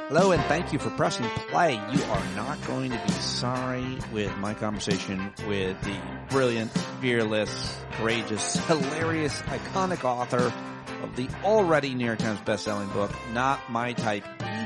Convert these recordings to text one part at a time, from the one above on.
Hello, and thank you for pressing play. You are not going to be sorry with my conversation with the brilliant, fearless, courageous, hilarious, iconic author of the already New York Times bestselling book, Not My Type.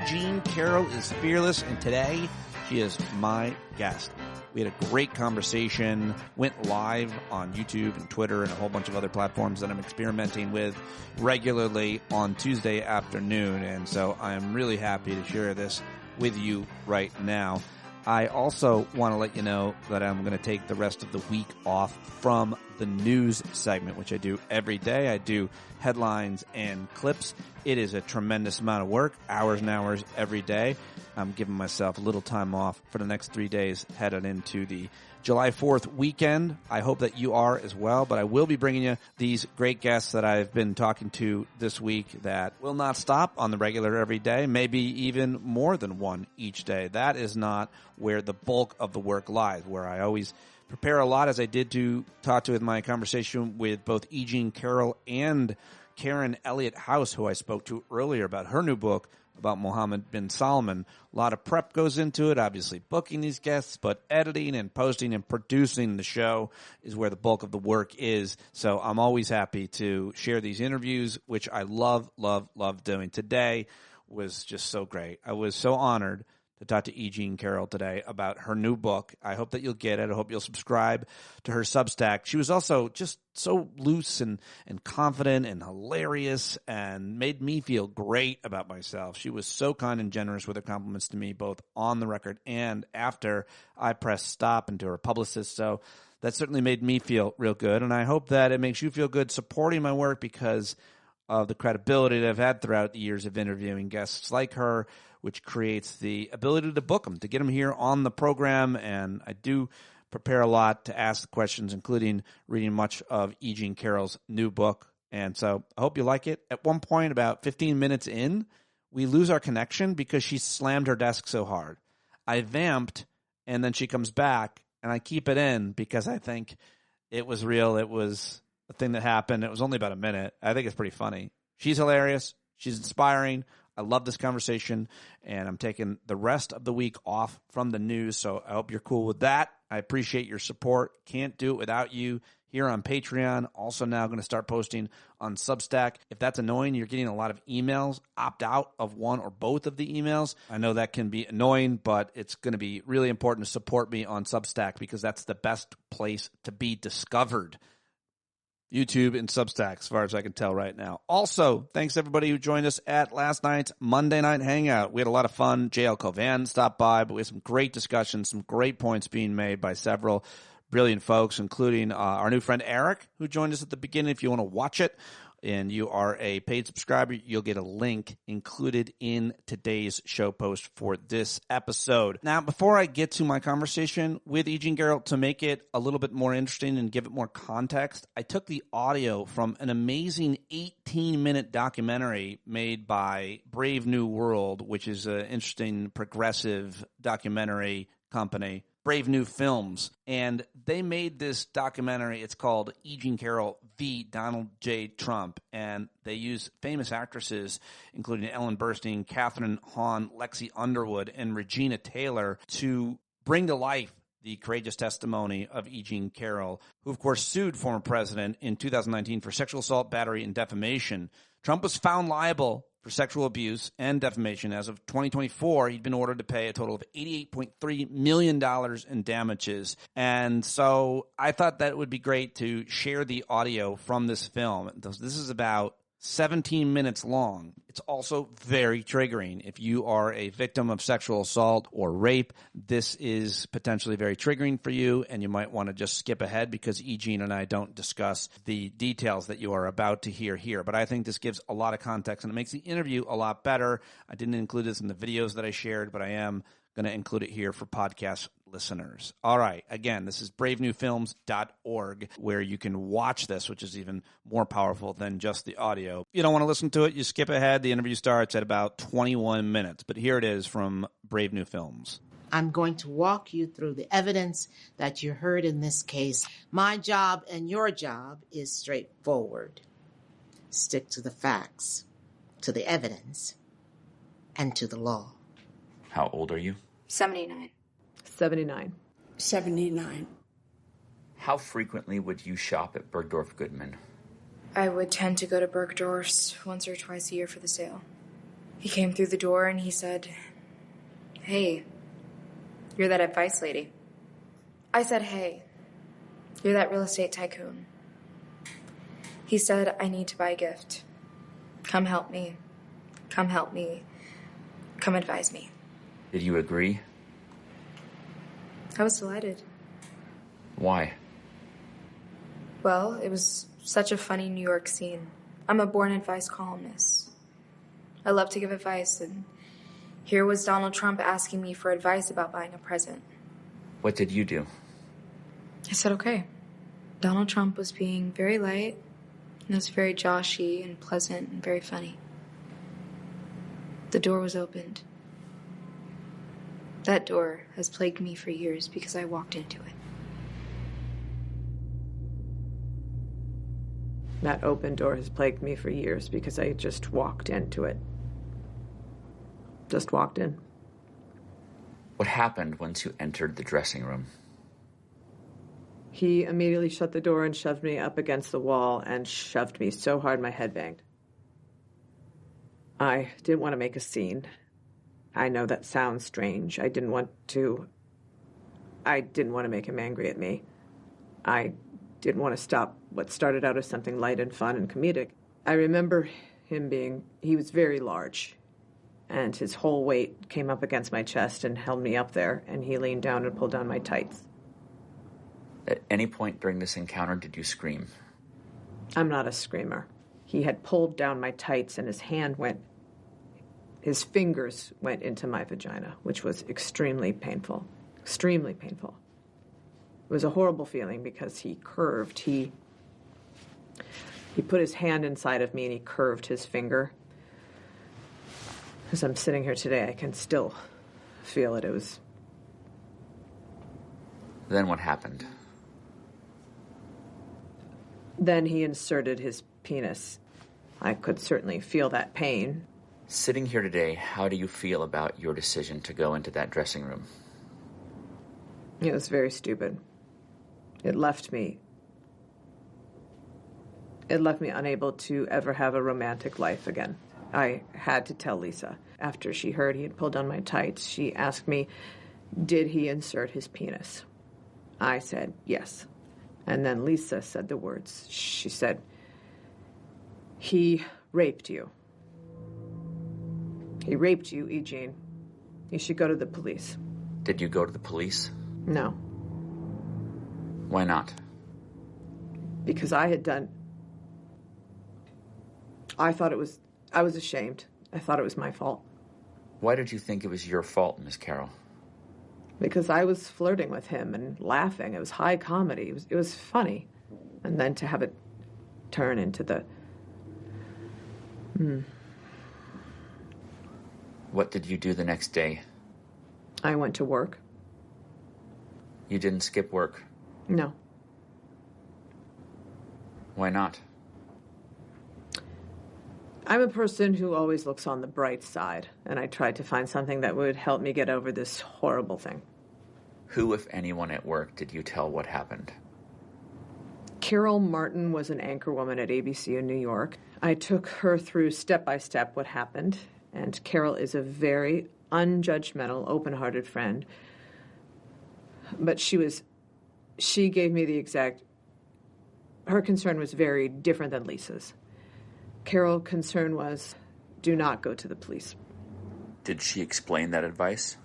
Jean Carroll is fearless, and today she is my guest. We had a great conversation, went live on YouTube and Twitter and a whole bunch of other platforms that I'm experimenting with regularly on Tuesday afternoon. And so I'm really happy to share this with you right now. I also want to let you know that I'm going to take the rest of the week off from the news segment, which I do every day. I do headlines and clips. It is a tremendous amount of work, hours and hours every day. I'm giving myself a little time off for the next 3 days headed into the July 4th weekend. I hope that you are as well, but I will be bringing you these great guests that I've been talking to this week that will not stop on the regular every day, maybe even more than one each day. That is not where the bulk of the work lies, where I always prepare a lot, as I did to talk to with my conversation with both Jean Carroll and Karen Elliott House, who I spoke to earlier about her new book about Mohammed bin Salman. A lot of prep goes into it, obviously booking these guests, but editing and posting and producing the show is where the bulk of the work is. So I'm always happy to share these interviews, which I love doing. Today was just so great. I was so honored to talk to Jean Carroll today about her new book. I hope that you'll get it. I hope you'll subscribe to her Substack. She was also just so loose and confident and hilarious and made me feel great about myself. She was so kind and generous with her compliments to me, both on the record and after I pressed stop, and to her publicist. So that certainly made me feel real good. And I hope that it makes you feel good supporting my work because of the credibility that I've had throughout the years of interviewing guests like her, which creates the ability to book them, to get them here on the program. And I do prepare a lot to ask the questions, including reading much of Jean Carroll's new book. And so I hope you like it. At one point, about 15 minutes in, we lose our connection because she slammed her desk so hard. I vamped, and then she comes back, and I keep it in because I think it was real. It was a thing that happened. It was only about a minute. I think it's pretty funny. She's hilarious. She's inspiring. I love this conversation, and I'm taking the rest of the week off from the news, so I hope you're cool with that. I appreciate your support. Can't do it without you here on Patreon. Also now going to start posting on Substack. If that's annoying, you're getting a lot of emails, opt out of one or both of the emails. I know that can be annoying, but it's going to be really important to support me on Substack because that's the best place to be discovered. YouTube and Substack, as far as I can tell right now. Also, thanks everybody who joined us at last night's Monday Night Hangout. We had a lot of fun. J.L. Covan stopped by, but we had some great discussions, some great points being made by several brilliant folks, including our new friend Eric, who joined us at the beginning. If you want to watch it and you are a paid subscriber, you'll get a link included in today's show post for this episode. Now, before I get to my conversation with Jean Carroll, to make it a little bit more interesting and give it more context, I took the audio from an amazing 18-minute documentary made by Brave New World, which is an interesting progressive documentary company, Brave New Films, and they made this documentary. It's called Jean Carroll v. Donald J. Trump, and they use famous actresses, including Ellen Burstyn, Catherine Hahn, Lexi Underwood, and Regina Taylor, to bring to life the courageous testimony of Jean Carroll, who, of course, sued former president in 2019 for sexual assault, battery, and defamation. Trump was found liable for sexual abuse and defamation. As of 2024, he'd been ordered to pay a total of $88.3 million in damages. And so I thought that it would be great to share the audio from this film. This is about 17 minutes long. It's also very triggering. If you are a victim of sexual assault or rape, this is potentially very triggering for you, and you might want to just skip ahead because Jean and I don't discuss the details that you are about to hear here. But I think this gives a lot of context, and it makes the interview a lot better. I didn't include this in the videos that I shared, but I am going to include it here for podcast listeners. All right. Again, this is bravenewfilms.org, where you can watch this, which is even more powerful than just the audio. If you don't want to listen to it, you skip ahead. The interview starts at about 21 minutes, but here it is from Brave New Films. I'm going to walk you through the evidence that you heard in this case. My job and your job is straightforward. Stick to the facts, to the evidence, and to the law. How old are you? 79. 79. 79. How frequently would you shop at Bergdorf Goodman? I would tend to go to Bergdorf's once or twice a year for the sale. He came through the door and he said, "Hey, you're that advice lady." I said, "Hey, you're that real estate tycoon." He said, "I need to buy a gift. Come help me. Come help me. Come advise me." Did you agree? I was delighted. Why? Well, it was such a funny New York scene. I'm a born advice columnist. I love to give advice, and here was Donald Trump asking me for advice about buying a present. What did you do? I said, okay. Donald Trump was being very light, and it was very joshy and pleasant and very funny. The door was opened. That door has plagued me for years because I walked into it. That open door has plagued me for years because I just walked into it. Just walked in. What happened once you entered the dressing room? He immediately shut the door and shoved me up against the wall and shoved me so hard my head banged. I didn't want to make a scene. I know that sounds strange. I didn't want to make him angry at me. I didn't want to stop what started out as something light and fun and comedic. I remember he was very large, and his whole weight came up against my chest and held me up there, and he leaned down and pulled down my tights. At any point during this encounter, did you scream? I'm not a screamer. He had pulled down my tights, and his fingers went into my vagina, which was extremely painful. Extremely painful. It was a horrible feeling because he curved. He put his hand inside of me and he curved his finger. As I'm sitting here today, I can still feel it. Then what happened? Then he inserted his penis. I could certainly feel that pain. Sitting here today, how do you feel about your decision to go into that dressing room? It was very stupid. It left me unable to ever have a romantic life again. I had to tell Lisa. After she heard he had pulled down my tights, she asked me, did he insert his penis? I said, yes. And then Lisa said the words. She said, he raped you. He raped you, E. Jean. You should go to the police. Did you go to the police? No. Why not? Because I was ashamed. I thought it was my fault. Why did you think it was your fault, Miss Carroll? Because I was flirting with him and laughing. It was high comedy. It was funny. And then to have it turn into the... What did you do the next day? I went to work. You didn't skip work? No. Why not? I'm a person who always looks on the bright side, and I tried to find something that would help me get over this horrible thing. Who, if anyone at work, did you tell what happened? Carol Martin was an anchorwoman at ABC in New York. I took her through step by step what happened, and Carol is a very unjudgmental, open-hearted friend. But she gave me her concern was very different than Lisa's. Carol's concern was, do not go to the police. Did she explain that advice?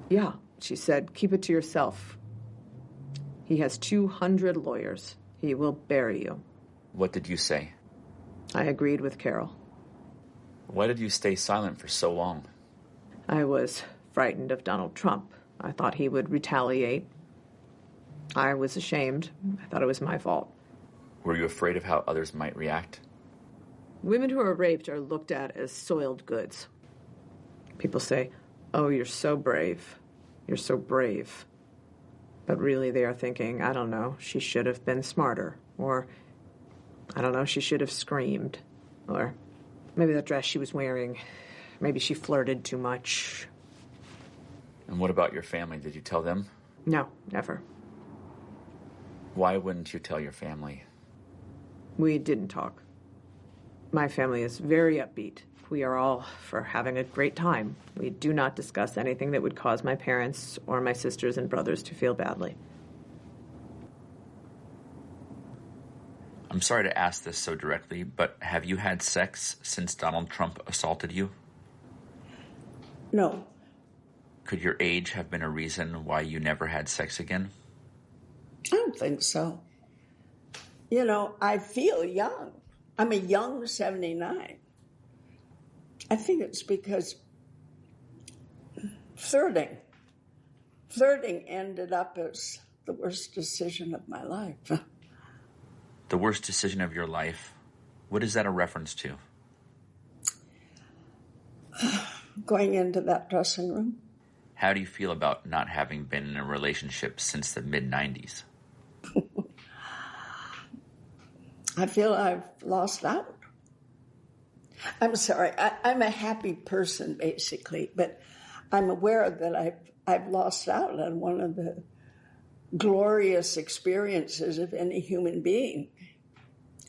Yeah, she said, keep it to yourself. He has 200 lawyers. He will bury you. What did you say? I agreed with Carol. Why did you stay silent for so long? I was frightened of Donald Trump. I thought he would retaliate. I was ashamed. I thought it was my fault. Were you afraid of how others might react? Women who are raped are looked at as soiled goods. People say, oh, you're so brave. You're so brave. But really they are thinking, I don't know, she should have been smarter. Or, I don't know, she should have screamed. Or maybe that dress she was wearing Maybe she flirted too much. And what about your family? Did you tell them? No, never. Why wouldn't you tell your family? We didn't talk. My family is very upbeat. We are all for having a great time. We do not discuss anything that would cause my parents or my sisters and brothers to feel badly. I'm sorry to ask this so directly, but have you had sex since Donald Trump assaulted you? No. Could your age have been a reason why you never had sex again? I don't think so. You know, I feel young. I'm a young 79. I think it's because flirting ended up as the worst decision of my life. The worst decision of your life? What is that a reference to? Going into that dressing room. How do you feel about not having been in a relationship since the mid-90s? I feel I've lost out. I'm sorry. I'm a happy person, basically, but I'm aware that I've lost out on one of the glorious experiences of any human being.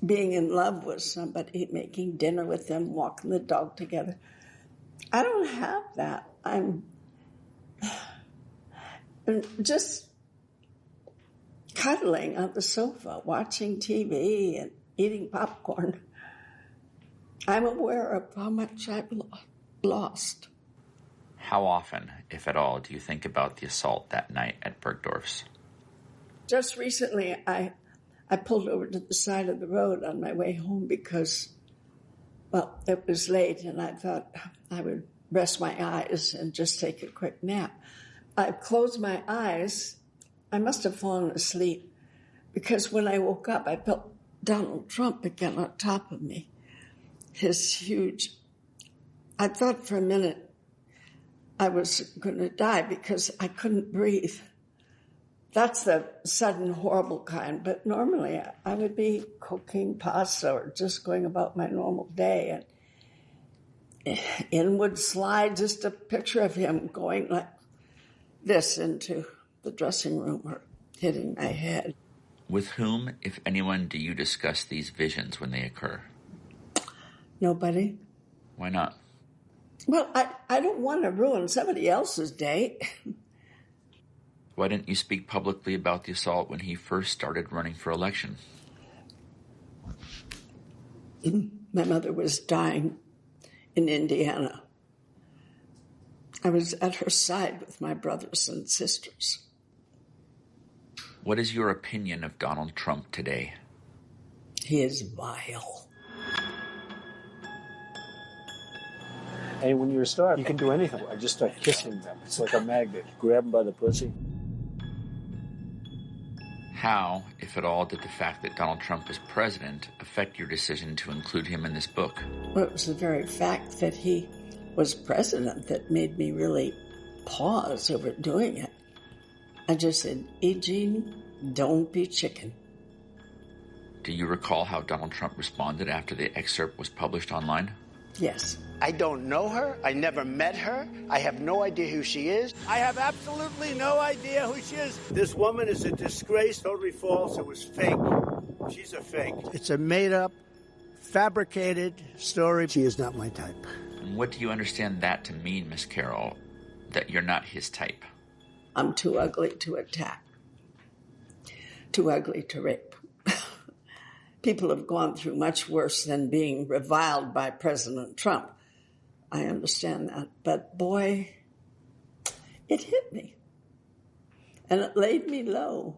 Being in love with somebody, making dinner with them, walking the dog together. I don't have that. I'm just cuddling on the sofa, watching TV and eating popcorn. I'm aware of how much I've lost. How often, if at all, do you think about the assault that night at Bergdorf's? Just recently, I pulled over to the side of the road on my way home because, well, it was late and I thought I would rest my eyes and just take a quick nap. I closed my eyes. I must have fallen asleep because when I woke up, I felt Donald Trump again on top of me. His huge... I thought for a minute I was going to die because I couldn't breathe. That's the sudden, horrible kind. But normally I would be cooking pasta or just going about my normal day. And in would slide just a picture of him going like this into the dressing room or hitting my head. With whom, if anyone, do you discuss these visions when they occur? Nobody. Why not? Well, I don't want to ruin somebody else's day. Why didn't you speak publicly about the assault when he first started running for election? My mother was dying in Indiana. I was at her side with my brothers and sisters. What is your opinion of Donald Trump today? He is vile. And when you're a star, you can do anything. I just start kissing them. It's like a magnet. Grab them by the pussy. How, if at all, did the fact that Donald Trump was president affect your decision to include him in this book? Well, it was the very fact that he was president that made me really pause over doing it. I just said, Jean, don't be chicken. Do you recall how Donald Trump responded after the excerpt was published online? Yes. I don't know her. I never met her. I have no idea who she is. I have absolutely no idea who she is. This woman is a disgrace, totally false. It was fake. She's a fake. It's a made-up, fabricated story. She is not my type. And what do you understand that to mean, Miss Carroll, that you're not his type? I'm too ugly to attack. Too ugly to rape. People have gone through much worse than being reviled by President Trump. I understand that. But boy, it hit me. And it laid me low.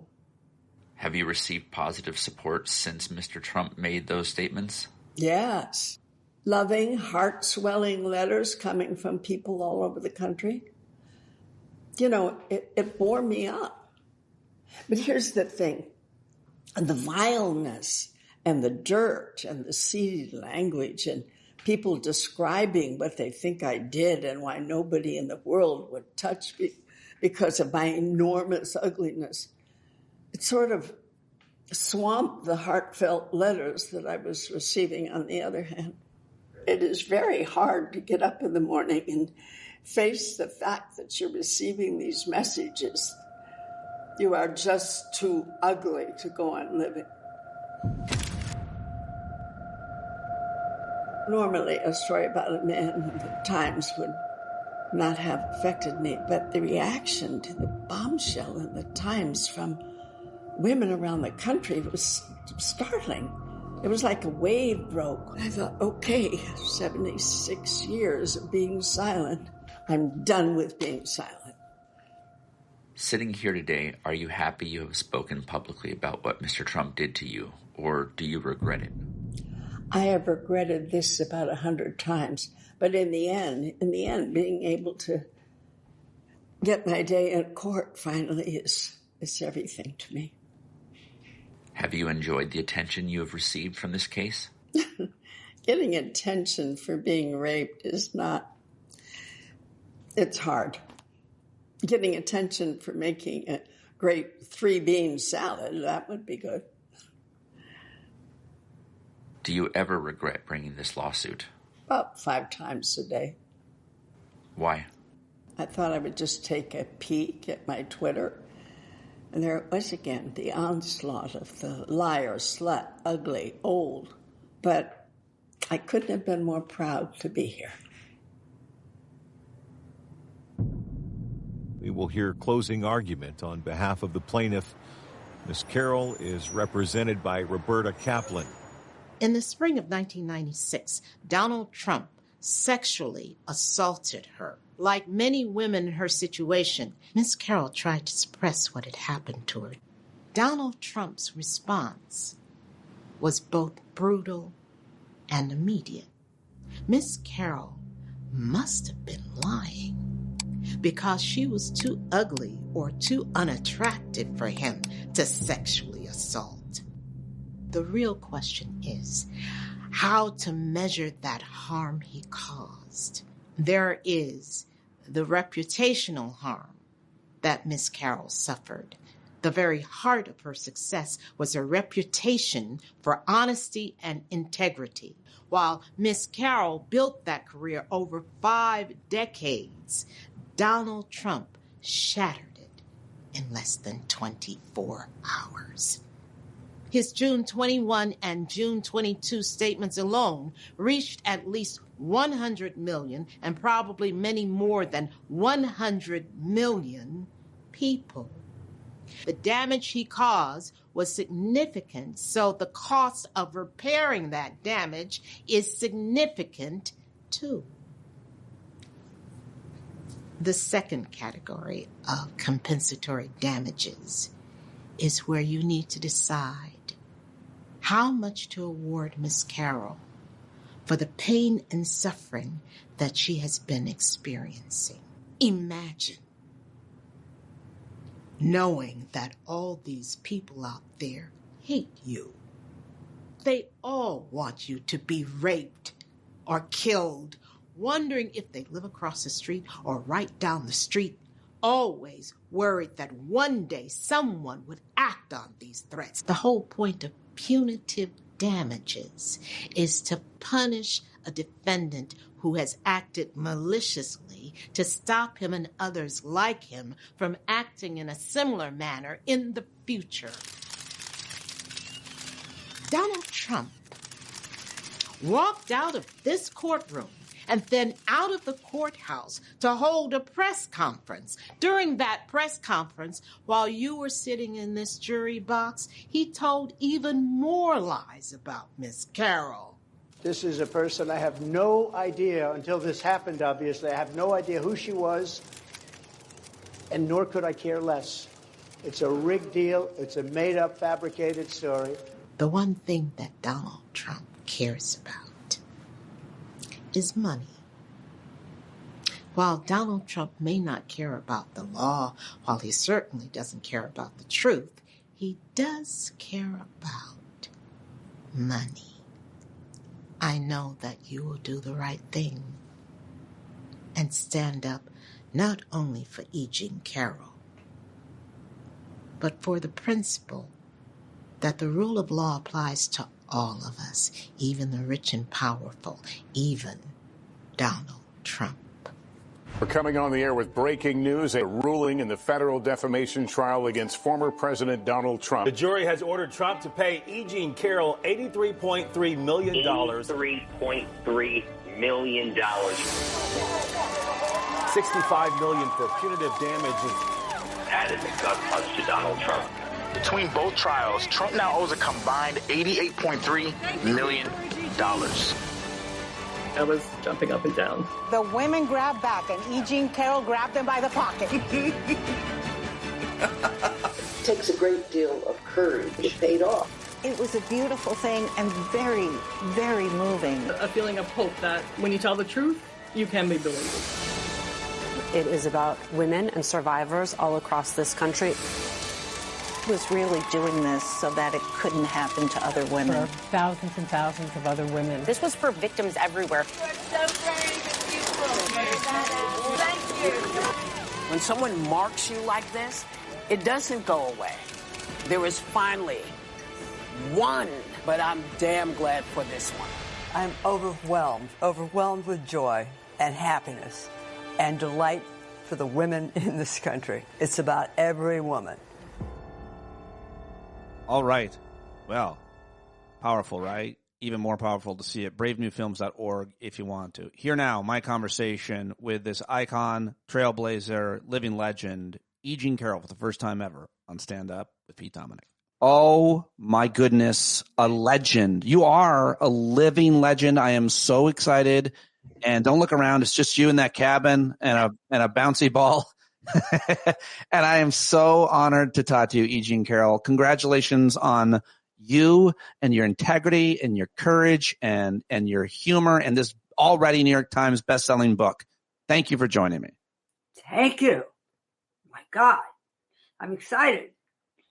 Have you received positive support since Mr. Trump made those statements? Yes. Loving, heart-swelling letters coming from people all over the country. You know, it bore me up. But here's the thing. The vileness and the dirt and the seedy language and people describing what they think I did and why nobody in the world would touch me because of my enormous ugliness. It sort of swamped the heartfelt letters that I was receiving on the other hand. It is very hard to get up in the morning and face the fact that you're receiving these messages. You are just too ugly to go on living. Normally, a story about a man in the Times would not have affected me, but the reaction to the bombshell in the Times from women around the country was startling. It was like a wave broke. I thought, okay, 76 years of being silent. I'm done with being silent. Sitting here today, are you happy you have spoken publicly about what Mr. Trump did to you, or do you regret it? I have regretted this about 100 times, but in the end, being able to get my day in court finally is everything to me. Have you enjoyed the attention you have received from this case? Getting attention for being raped is not, it's hard. Getting attention for making a great 3-bean salad, that would be good. Do you ever regret bringing this lawsuit? About 5 times a day. Why? I thought I would just take a peek at my Twitter, and there it was again, the onslaught of the liar, slut, ugly, old. But I couldn't have been more proud to be here. We will hear closing argument on behalf of the plaintiff. Ms. Carroll is represented by Roberta Kaplan. In the spring of 1996, Donald Trump sexually assaulted her. Like many women in her situation, Ms. Carroll tried to suppress what had happened to her. Donald Trump's response was both brutal and immediate. Ms. Carroll must have been lying because she was too ugly or too unattractive for him to sexually assault. The real question is how to measure that harm he caused. There is the reputational harm that Miss Carroll suffered. The very heart of her success was her reputation for honesty and integrity. While Miss Carroll built that career over 5 decades, Donald Trump shattered it in less than 24 hours. His June 21 and June 22 statements alone reached at least 100 million and probably many more than 100 million people. The damage he caused was significant, so the cost of repairing that damage is significant too. The second category of compensatory damages is where you need to decide how much to award Miss Carroll for the pain and suffering that she has been experiencing. Imagine knowing that all these people out there hate you. They all want you to be raped or killed, wondering if they live across the street or right down the street, always worried that one day someone would act on these threats. The whole point of punitive damages is to punish a defendant who has acted maliciously to stop him and others like him from acting in a similar manner in the future. Donald Trump walked out of this courtroom and then out of the courthouse to hold a press conference. During that press conference, while you were sitting in this jury box, he told even more lies about Miss Carroll. This is a person I have no idea, until this happened, obviously, I have no idea who she was, and nor could I care less. It's a rigged deal. It's a made-up, fabricated story. The one thing that Donald Trump cares about is money. While Donald Trump may not care about the law, while he certainly doesn't care about the truth, he does care about money. I know that you will do the right thing and stand up not only for E. Jean Carroll, but for the principle that the rule of law applies to all of us, even the rich and powerful, even Donald Trump. We're coming on the air with breaking news, a ruling in the federal defamation trial against former President Donald Trump. The jury has ordered Trump to pay E. Jean Carroll $83.3 million. $83.3 million. $65 million for punitive damages. That is a gut punch to Donald Trump. Between both trials, Trump now owes a combined $88.3 million. I was jumping up and down. The women grabbed back, and E. Jean Carroll grabbed them by the pocket. It takes a great deal of courage. It paid off. It was a beautiful thing and very, very moving. A feeling of hope that when you tell the truth, you can be believed. It is about women and survivors all across this country. Was really doing this so that it couldn't happen to other women. For thousands and thousands of other women. This was for victims everywhere. When someone marks you like this, it doesn't go away. There is finally one, but I'm damn glad for this one. I'm overwhelmed with joy and happiness and delight for the women in this country. It's about every woman. All right. Well, powerful, right? Even more powerful to see it. BraveNewFilms.org if you want to. Here now, my conversation with this icon, trailblazer, living legend, E. Jean Carroll, for the first time ever on Stand Up with Pete Dominic. Oh, my goodness. A legend. You are a living legend. I am so excited. And don't look around. It's just you in that cabin and a bouncy ball. And I am so honored to talk to you, E. Jean Carroll. Congratulations on you and your integrity and your courage and your humor and this already New York Times bestselling book. Thank you for joining me. Thank you. My God, I'm excited.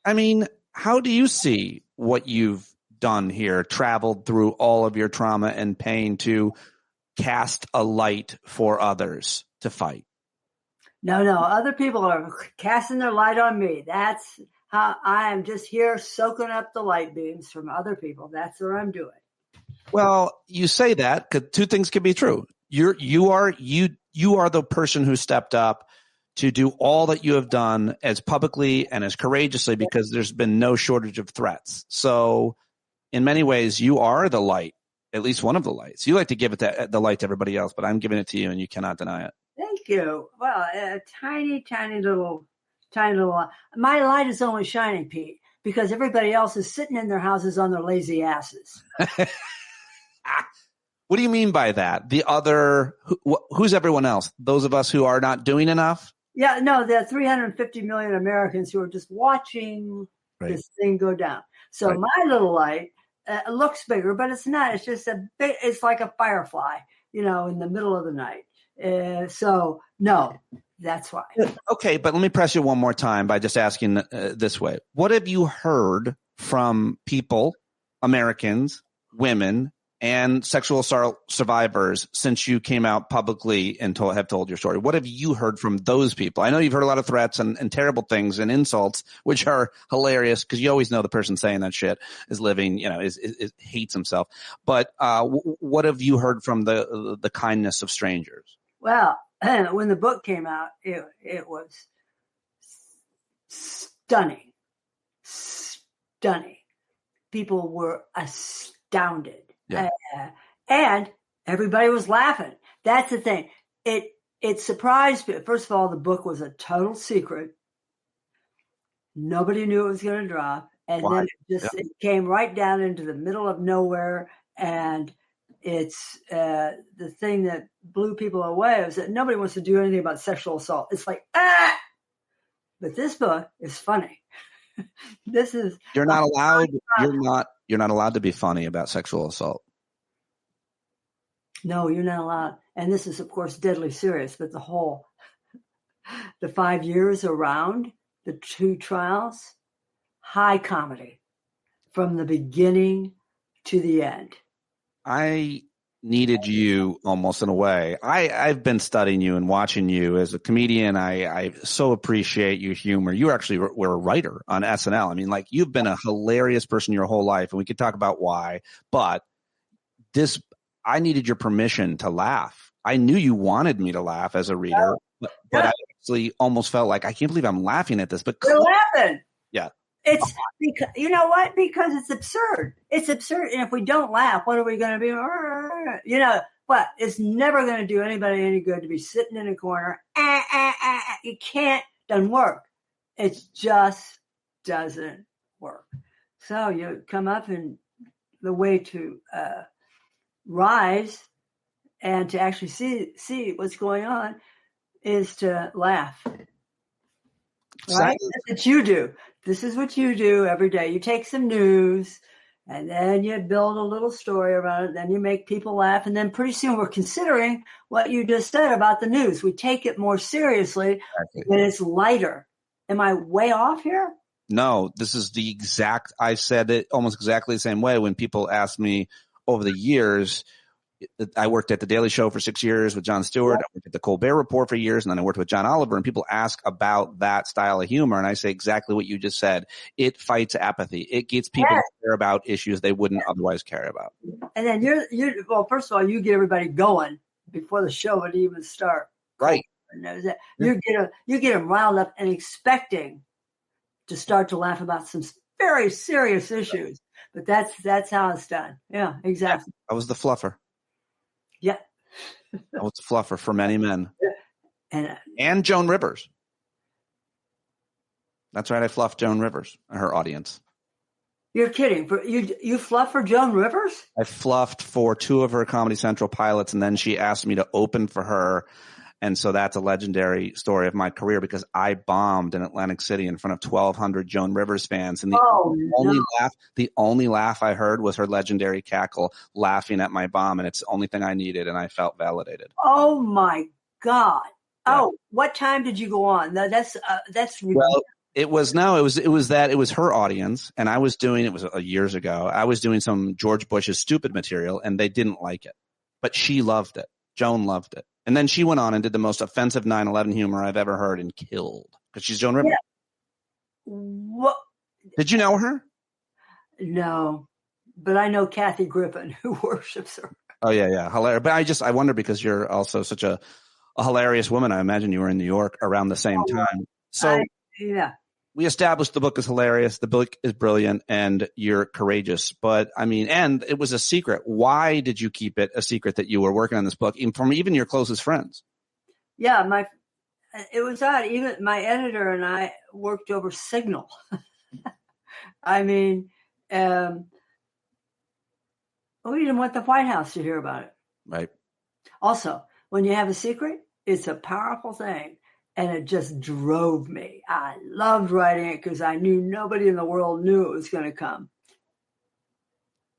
I mean, how do you see what you've done here, traveled through all of your trauma and pain to cast a light for others to fight? No, other people are casting their light on me. That's how I am, just here soaking up the light beams from other people. That's what I'm doing. Well, you say that because two things can be true. You are the person who stepped up to do all that you have done as publicly and as courageously because there's been no shortage of threats. So in many ways, you are the light, at least one of the lights. You like to give it the light to everybody else, but I'm giving it to you and you cannot deny it. Thank you. Well, a tiny little. My light is only shining, Pete, because everybody else is sitting in their houses on their lazy asses. What do you mean by that? The other, who's everyone else? Those of us who are not doing enough? Yeah, no, there are 350 million Americans who are just watching this thing go down. So my little light looks bigger, but it's not. It's just it's like a firefly, in the middle of the night. So no, that's why. Okay, but let me press you one more time by just asking this way. What have you heard from people, Americans, women, and sexual assault survivors since you came out publicly and have told your story? What have you heard from those people? I know you've heard a lot of threats and terrible things and insults, which are hilarious because you always know the person saying that shit is living, is hates himself. But what have you heard from the kindness of strangers? Well, when the book came out, it was stunning. People were astounded. Yeah. And everybody was laughing. That's the thing. It surprised me. First of all, the book was a total secret. Nobody knew it was going to drop. And then it came right down into the middle of nowhere. And it's the thing that blew people away was that nobody wants to do anything about sexual assault. It's like, but this book is funny. You're not allowed to be funny about sexual assault. No, you're not allowed. And this is, of course, deadly serious. But the 5 years around the two trials, high comedy from the beginning to the end. I needed you almost in a way. I've been studying you and watching you as a comedian. I so appreciate your humor. You actually were a writer on SNL. I mean, like, you've been a hilarious person your whole life, and we could talk about why, but I needed your permission to laugh. I knew you wanted me to laugh as a reader, but I actually almost felt like, I can't believe I'm laughing at this, but you're laughing. Yeah. It's because, you know what? Because it's absurd. It's absurd. And if we don't laugh, what are we going to be? You know what? It's never going to do anybody any good to be sitting in a corner. You can't. Doesn't work. It just doesn't work. So you come up, and the way to rise and to actually see what's going on is to laugh. Right? That's what you do. This is what you do every day. You take some news, and then you build a little story around it. Then you make people laugh. And then pretty soon we're considering what you just said about the news. We take it more seriously, and it's lighter. Am I way off here? No, this is the exact, I said it almost exactly the same way when people ask me over the years. I worked at The Daily Show for 6 years with Jon Stewart. I worked at The Colbert Report for years, and then I worked with John Oliver, and people ask about that style of humor, and I say exactly what you just said. It fights apathy. It gets people to care about issues they wouldn't otherwise care about. And then well, first of all, you get everybody going before the show would even start. Right. You get them riled up and expecting to start to laugh about some very serious issues. But that's how it's done. Yeah, exactly. I was the fluffer. Yeah. I was the fluffer for many men. And Joan Rivers. That's right. I fluffed Joan Rivers, her audience. You're kidding. You fluff for Joan Rivers? I fluffed for 2 of her Comedy Central pilots, and then she asked me to open for her. And so that's a legendary story of my career, because I bombed in Atlantic City in front of 1,200 Joan Rivers fans. And the only laugh I heard was her legendary cackle laughing at my bomb. And it's the only thing I needed. And I felt validated. Oh my God. Yeah. Oh, what time did you go on? That's well, it was her audience. And I was doing, it was years ago. I was doing some George Bush's stupid material, and they didn't like it, but she loved it. Joan loved it. And then she went on and did the most offensive 9/11 humor I've ever heard and killed, because she's Joan Rivers. Yeah. What? Did you know her? No, but I know Kathy Griffin, who worships her. Oh, yeah. Hilarious. But I wonder, because you're also such a hilarious woman. I imagine you were in New York around the same time. So we established the book is hilarious. The book is brilliant, and you're courageous. But I mean, and it was a secret. Why did you keep it a secret that you were working on this book from even your closest friends? Yeah, it was odd. Even my editor and I worked over Signal. I mean, we didn't want the White House to hear about it. Right. Also, when you have a secret, it's a powerful thing. And it just drove me. I loved writing it because I knew nobody in the world knew it was going to come.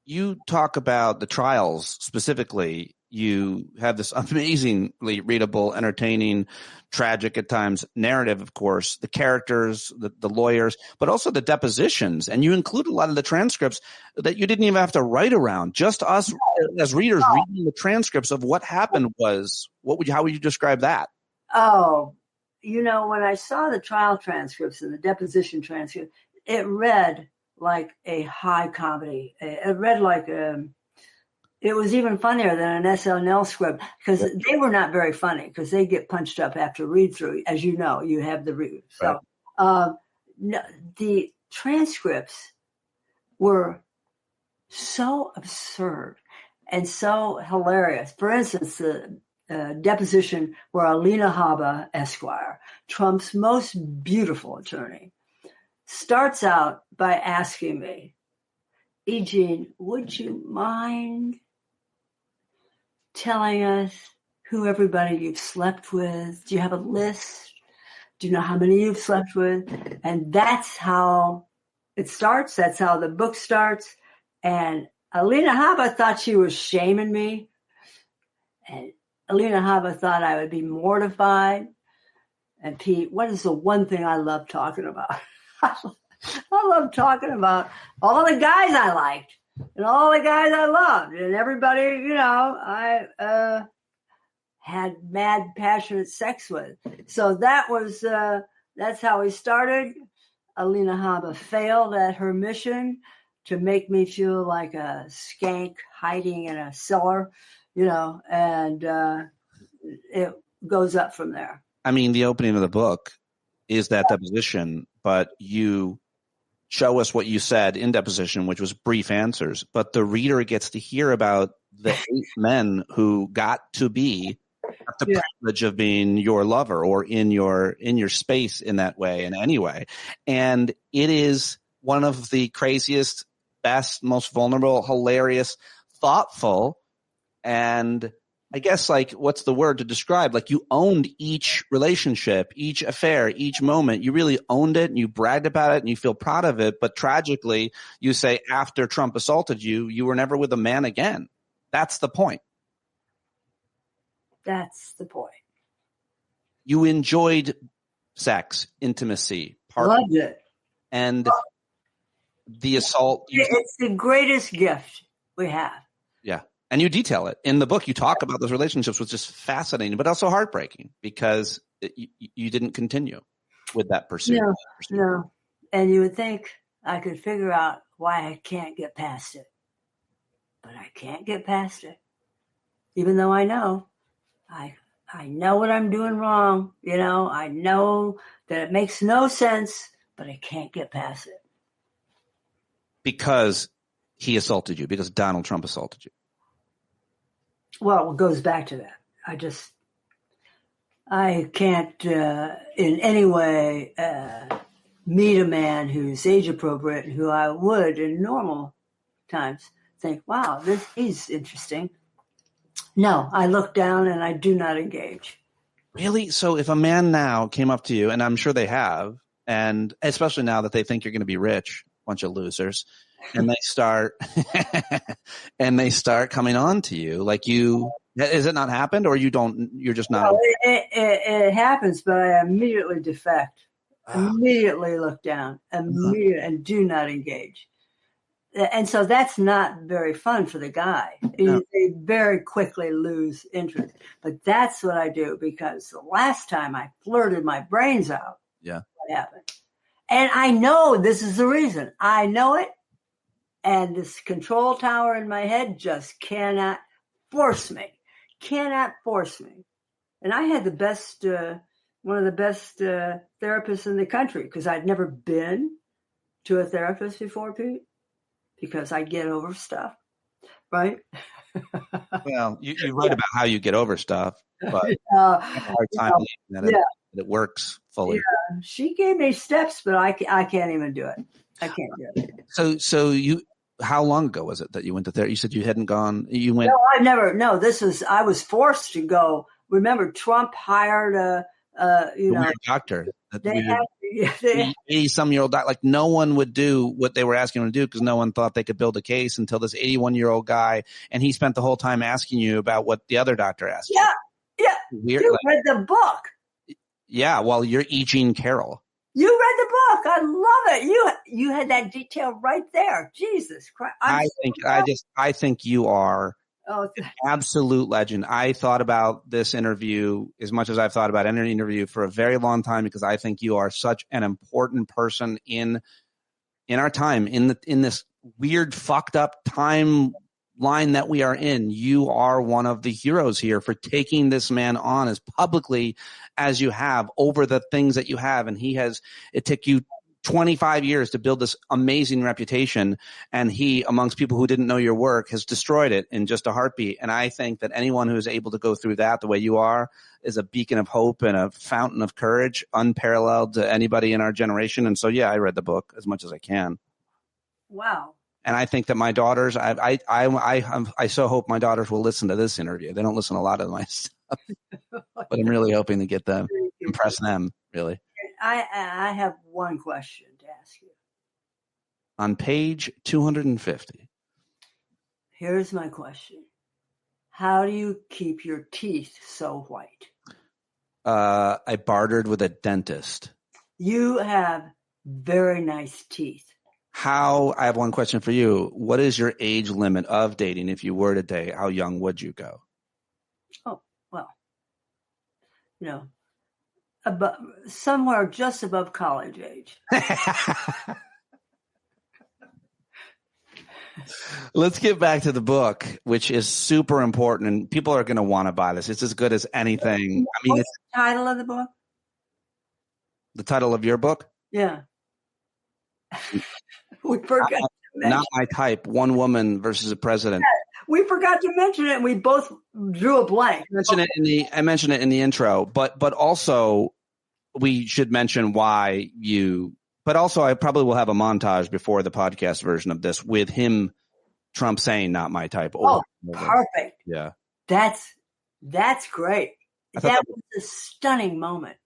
You talk about the trials specifically. You have this amazingly readable, entertaining, tragic at times narrative, of course, the characters, the lawyers, but also the depositions. And you include a lot of the transcripts that you didn't even have to write around. Just us as readers reading the transcripts of what happened how would you describe that? Oh, you know, when I saw the trial transcripts and the deposition transcript, it read like a high comedy. It read like it was even funnier than an SNL script, because they were not very funny, because they get punched up after read through. As you know, you have the read. So the transcripts were so absurd and so hilarious. For instance, the deposition where Alina Habba, Esquire, Trump's most beautiful attorney, starts out by asking me, E. Jean, would you mind telling us who everybody you've slept with? Do you have a list? Do you know how many you've slept with? And that's how it starts. That's how the book starts. And Alina Habba thought she was shaming me. And Alina Habba thought I would be mortified. And Pete, what is the one thing I love talking about? I love talking about all the guys I liked. and all the guys I loved, and everybody, I had mad, passionate sex with. So that's how we started. Alina Habba failed at her mission to make me feel like a skank hiding in a cellar, and it goes up from there. I mean, the opening of the book is that deposition, but you show us what you said in deposition, which was brief answers. But the reader gets to hear about the 8 men who got to be the privilege of being your lover or in your space in that way, in any way. And it is one of the craziest, best, most vulnerable, hilarious, thoughtful, and I guess, like, what's the word to describe? Like, you owned each relationship, each affair, each moment. You really owned it, and you bragged about it, and you feel proud of it. But tragically, you say after Trump assaulted you, you were never with a man again. That's the point. That's the point. You enjoyed sex, intimacy, loved it, and the assault. It's the greatest gift we have. Yeah. And you detail it in the book. You talk about those relationships, which is fascinating, but also heartbreaking because you didn't continue with that pursuit. No. And you would think I could figure out why I can't get past it, but I can't get past it. Even though I know, I know what I'm doing wrong. I know that it makes no sense, but I can't get past it. Because he assaulted you, because Donald Trump assaulted you. Well, it goes back to that. I can't in any way meet a man who's age appropriate, who I would in normal times think, wow, he's interesting. No, I look down and I do not engage. Really? So if a man now came up to you, and I'm sure they have, and especially now that they think you're going to be rich, bunch of losers, and they start coming on to you, like has it not happened, or you're just not? Well, it happens, but I immediately defect, immediately look down, and do not engage. And so that's not very fun for the guy. No. They very quickly lose interest. But that's what I do, because the last time I flirted my brains out, what happened? And I know this is the reason. I know it. And this control tower in my head just cannot force me. And I had one of the best therapists in the country, because I'd never been to a therapist before, Pete, because I get over stuff, right? Well, you write about how you get over stuff, but I have a hard time believing that it works fully. Yeah, she gave me steps, but I can't even do it. I can't do it. So how long ago was it that you went to therapy? You said you hadn't gone. You went. No, I never. No, I was forced to go. Remember, Trump hired a doctor. 80-some-year-old doctor. Like, no one would do what they were asking him to do, because no one thought they could build a case until this 81-year-old guy, and he spent the whole time asking you about what the other doctor asked. Yeah. Weird, you read the book. Yeah, well, you're E. Jean Carroll. You read the book. I love it. You had that detail right there. Jesus Christ. I think you are an absolute legend. I thought about this interview as much as I've thought about any interview for a very long time, because I think you are such an important person in our time, in this weird, fucked up timeline that we are in. You are one of the heroes here for taking this man on as publicly as you have over the things that you have. And it took you 25 years to build this amazing reputation. And he, amongst people who didn't know your work, has destroyed it in just a heartbeat. And I think that anyone who is able to go through that the way you are is a beacon of hope and a fountain of courage, unparalleled to anybody in our generation. And so, I read the book as much as I can. Wow. And I think that my daughters, I so hope my daughters will listen to this interview. They don't listen to a lot of my stuff, but I'm really hoping to get them, impress them, really. I have one question to ask you. On page 250. Here's my question. How do you keep your teeth so white? I bartered with a dentist. You have very nice teeth. I have one question for you. What is your age limit of dating? If you were to date, how young would you go? Oh, well, somewhere just above college age. Let's get back to the book, which is super important, and people are going to want to buy this. It's as good as anything. I mean, what's the title of the book? The title of your book? Yeah. We forgot to mention. Not My Type, One Woman versus a President. Yeah, we forgot to mention it, and we both drew a blank. I mentioned it in the intro, but also we should mention why you. But also, I probably will have a montage before the podcast version of this with him, Trump saying "Not my type." Perfect. Yeah, that's great. That was a stunning moment.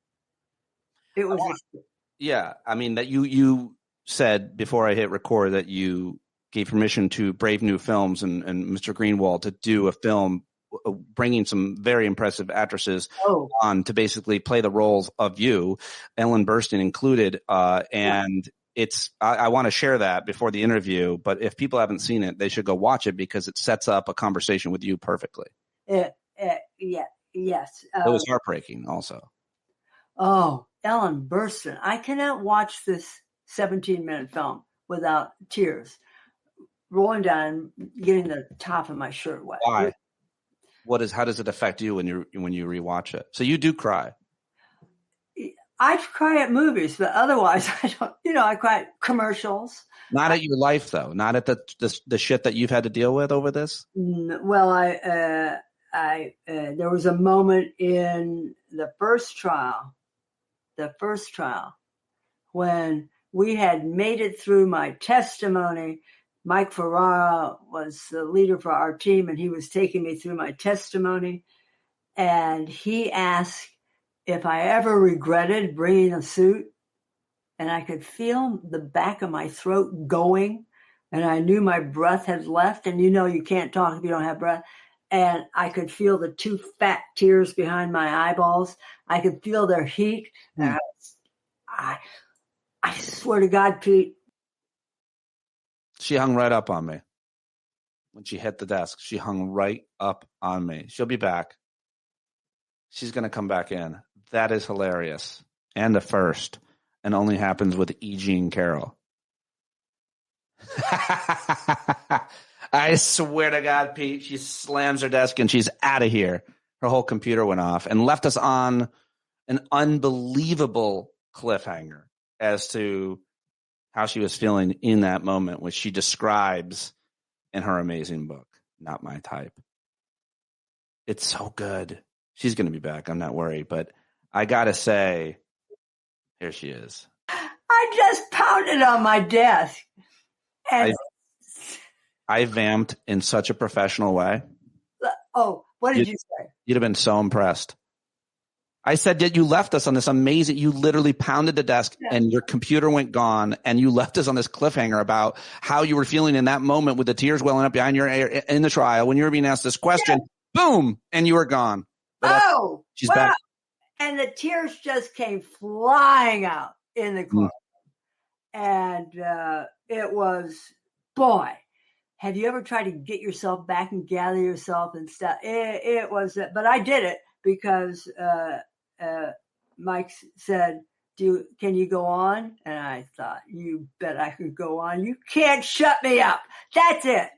It was. Yeah, I mean that you said before I hit record that you gave permission to Brave New Films and Mr. Greenwald to do a film bringing some very impressive actresses on to basically play the roles of you, Ellen Burstyn included. And I want to share that before the interview, but if people haven't seen it, they should go watch it because it sets up a conversation with you perfectly. Yes. It was heartbreaking also. Oh, Ellen Burstyn. I cannot watch this 17-minute film without tears rolling down and getting the top of my shirt wet. Why? How does it affect you when you rewatch it? So you do cry. I cry at movies, but otherwise I don't. I cry at commercials. Not at your life, though. Not at the shit that you've had to deal with over this. Well, there was a moment in the first trial, when we had made it through my testimony. Mike Ferrara was the leader for our team, and he was taking me through my testimony. And he asked if I ever regretted bringing a suit. And I could feel the back of my throat going. And I knew my breath had left. And you can't talk if you don't have breath. And I could feel the two fat tears behind my eyeballs. I could feel their heat. And I swear to God, Pete, she hung right up on me. When she hit the desk, she hung right up on me. She'll be back. She's going to come back in. That is hilarious. And a first. And only happens with E. Jean Carroll. I swear to God, Pete, she slams her desk and she's out of here. Her whole computer went off and left us on an unbelievable cliffhanger as to how she was feeling in that moment, which she describes in her amazing book, Not My Type. It's so good. She's going to be back. I'm not worried. But I got to say, here she is. I just pounded on my desk. And I vamped in such a professional way. Oh, what did you say? You'd have been so impressed. I said that you left us on this amazing, you literally pounded the desk and your computer went gone and you left us on this cliffhanger about how you were feeling in that moment with the tears welling up behind your ear in the trial when you were being asked this question. Yeah. Boom. And you were gone. But she's back. And the tears just came flying out in the courtroom. And it was, boy, have you ever tried to get yourself back and gather yourself and stuff? It was, but I did it because Mike said, can you go on? And I thought, you bet I could go on. You can't shut me up. That's it.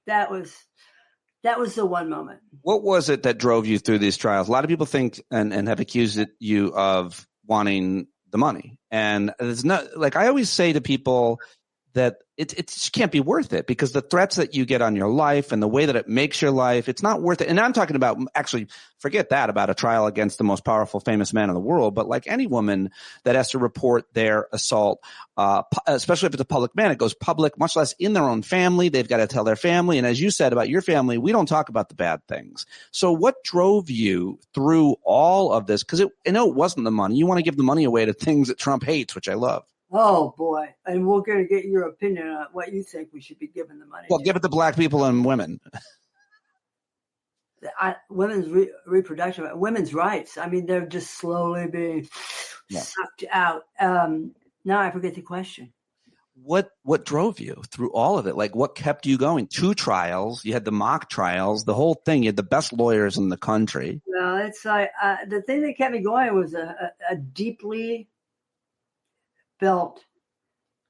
That was the one moment. What was it that drove you through these trials? A lot of people think and have accused you of wanting the money. And it's not like I always say to people that it just can't be worth it because the threats that you get on your life and the way that it makes your life, it's not worth it. And I'm talking about actually forget that about a trial against the most powerful, famous man in the world. But like any woman that has to report their assault, especially if it's a public man, it goes public, much less in their own family. They've got to tell their family. And as you said about your family, we don't talk about the bad things. So what drove you through all of this? Because it wasn't the money. You want to give the money away to things that Trump hates, which I love. Oh, boy. And we're going to get your opinion on what you think we should be giving the money to. Well, give it to black people and women. Women's reproduction, women's rights. I mean, they're just slowly being sucked out. Now I forget the question. what drove you through all of it? Like, what kept you going? 2 trials, you had the mock trials, the whole thing. You had the best lawyers in the country. Well, it's like the thing that kept me going was a deeply felt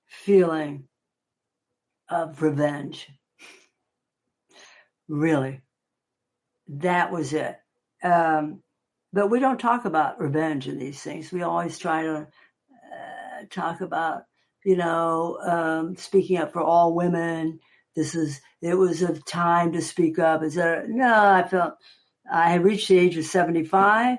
feeling of revenge. Really, that was it. But we don't talk about revenge in these things. We always try to talk about, speaking up for all women. It was a time to speak up. No, I felt I had reached the age of 75,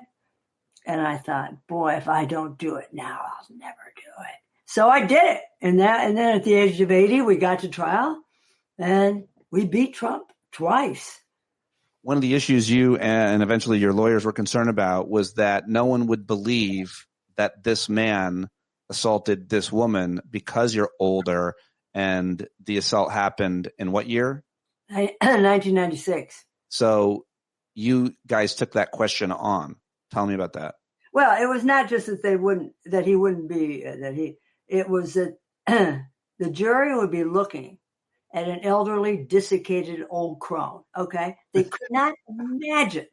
and I thought, boy, if I don't do it now, I'll never do it. So I did it. And then at the age of 80, we got to trial, and we beat Trump twice. One of the issues you and eventually your lawyers were concerned about was that no one would believe that this man assaulted this woman because you're older, and the assault happened in what year? 1996. So you guys took that question on. Tell me about that. Well, it was not just that it was that the jury would be looking at an elderly, desiccated old crone. Okay. They could not imagine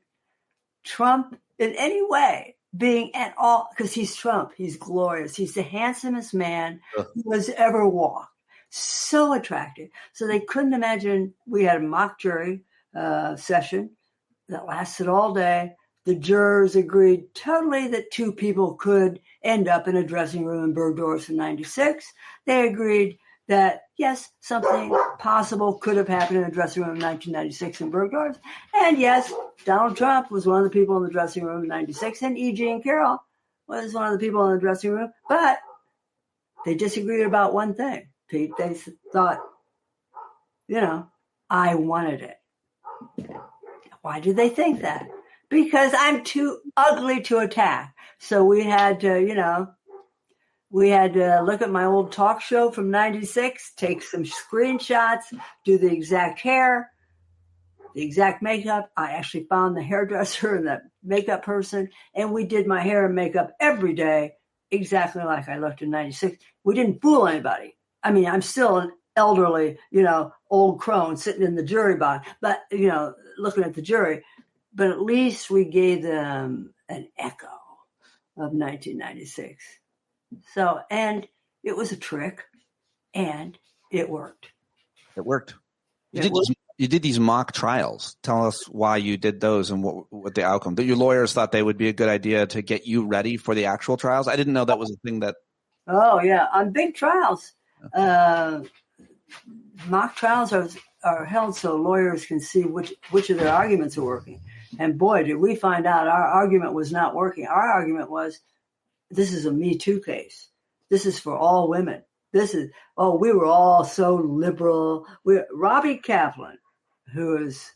Trump in any way being at all, because he's Trump. He's glorious. He's the handsomest man who has ever walked. So attractive. So they couldn't imagine. We had a mock jury session that lasted all day. The jurors agreed totally that 2 people could end up in a dressing room in Bergdorf's in 96. They agreed that, yes, something possible could have happened in a dressing room in 1996 in Bergdorf's. And yes, Donald Trump was one of the people in the dressing room in 96, and E. Jean Carroll was one of the people in the dressing room. But they disagreed about one thing, Pete. They thought, I wanted it. Why did they think that? Because I'm too ugly to attack. So we had to, look at my old talk show from 96, take some screenshots, do the exact hair, the exact makeup. I actually found the hairdresser and the makeup person, and we did my hair and makeup every day, exactly like I looked in 96. We didn't fool anybody. I mean, I'm still an elderly, old crone sitting in the jury box, but, looking at the jury. But at least we gave them an echo of 1996. So, and it was a trick, and it worked. It worked. You did these mock trials. Tell us why you did those and what the outcome. That your lawyers thought they would be a good idea to get you ready for the actual trials. I didn't know that was a thing that. Oh yeah, on big trials, mock trials are held so lawyers can see which of their arguments are working. And boy, did we find out our argument was not working. Our argument was, this is a Me Too case. This is for all women. We were all so liberal. Robbie Kaplan, who is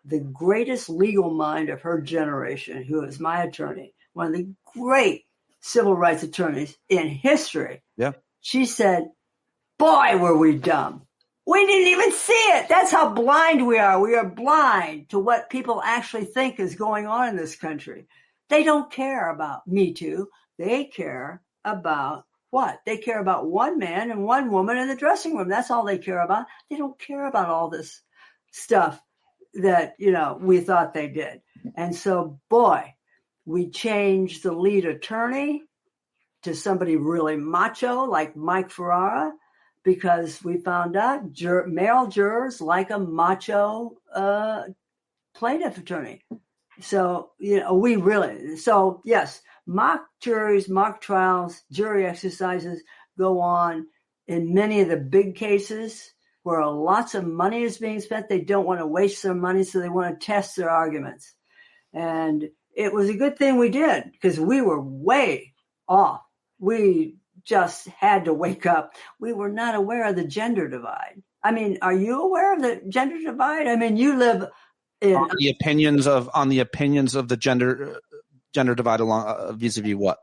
the greatest legal mind of her generation, who is my attorney, one of the great civil rights attorneys in history. Yeah. She said, boy, were we dumb. We didn't even see it. That's how blind we are. We are blind to what people actually think is going on in this country. They don't care about Me Too. They care about what? They care about one man and one woman in the dressing room. That's all they care about. They don't care about all this stuff that, we thought they did. And so, boy, we changed the lead attorney to somebody really macho like Mike Ferrara, because we found out male jurors like a macho plaintiff attorney. So, yes, mock juries, mock trials, jury exercises go on in many of the big cases where lots of money is being spent. They don't want to waste their money, so they want to test their arguments. And it was a good thing we did, because we were way off. We just had to wake up. We were not aware of the gender divide. I mean, are you aware of the gender divide? I mean, you live in on the opinions of the gender divide along vis-a-vis what?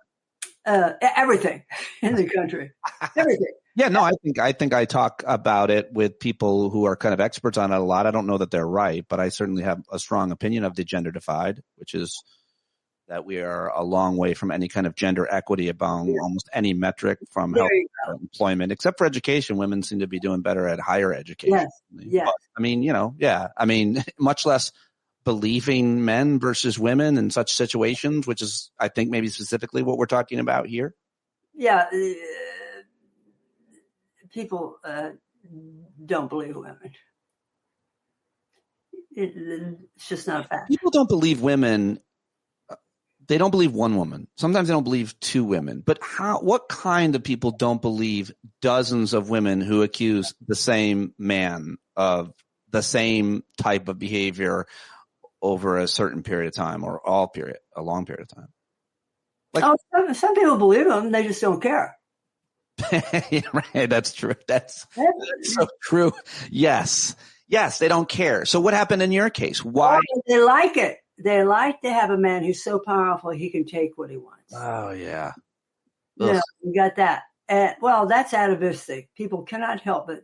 Everything in the country. Everything. Yeah, no, I think I talk about it with people who are kind of experts on it a lot. I don't know that they're right, but I certainly have a strong opinion of the gender divide, which is that we are a long way from any kind of gender equity among almost any metric from health to employment, except for education. Women seem to be doing better at higher education. Yes. Yes. But, I mean, much less believing men versus women in such situations, which is, I think, maybe specifically what we're talking about here. Yeah. People don't believe women. It's just not a fact. People don't believe women. They don't believe one woman. Sometimes they don't believe two women. But what kind of people don't believe dozens of women who accuse the same man of the same type of behavior over a certain period of time or a long period of time? Some people believe them. They just don't care. Yeah, right. That's true. That's so true. Yes. Yes, they don't care. So what happened in your case? Why? They like it. They like to have a man who's so powerful he can take what he wants. Oh, yeah. Yeah, you got that. Well, that's atavistic. People cannot help but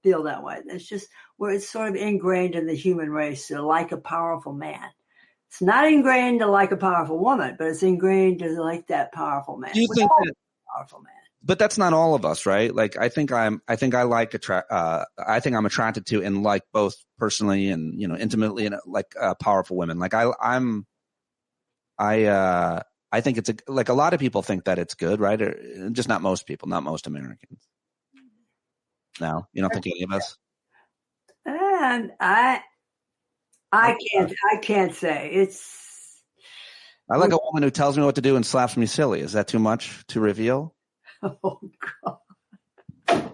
feel that way. It's just where it's sort of ingrained in the human race to like a powerful man. It's not ingrained to like a powerful woman, but it's ingrained to like that powerful man. Do you think that powerful man? But that's not all of us, right? Like, I think I'm attracted to and like both personally and, intimately and like powerful women. Like I think it's like a lot of people think that it's good, right? Or just not most people, not most Americans. No, you don't think any of us? And I can't say it's. I like a woman who tells me what to do and slaps me silly. Is that too much to reveal? Oh, God.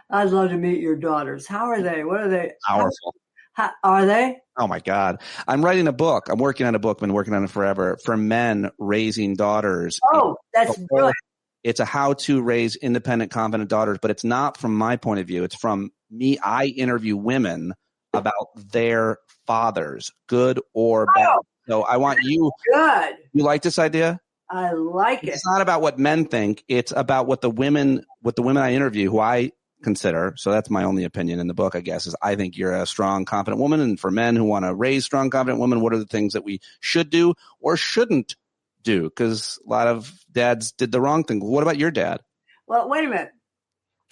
I'd love to meet your daughters. How are they? What are they? Powerful. How are they? Oh, my God. I'm writing a book. I'm working on a book. Been working on it forever for men raising daughters. Oh, that's brilliant. It's a how to raise independent, confident daughters, but it's not from my point of view. It's from me. I interview women about their fathers, good or bad. So I want you. Good. You like this idea? I like it. It's not about what men think. It's about what the women I interview, who I consider. So that's my only opinion in the book, I guess, is I think you're a strong, confident woman. And for men who want to raise strong, confident women, what are the things that we should do or shouldn't do? Because a lot of dads did the wrong thing. What about your dad? Well, wait a minute.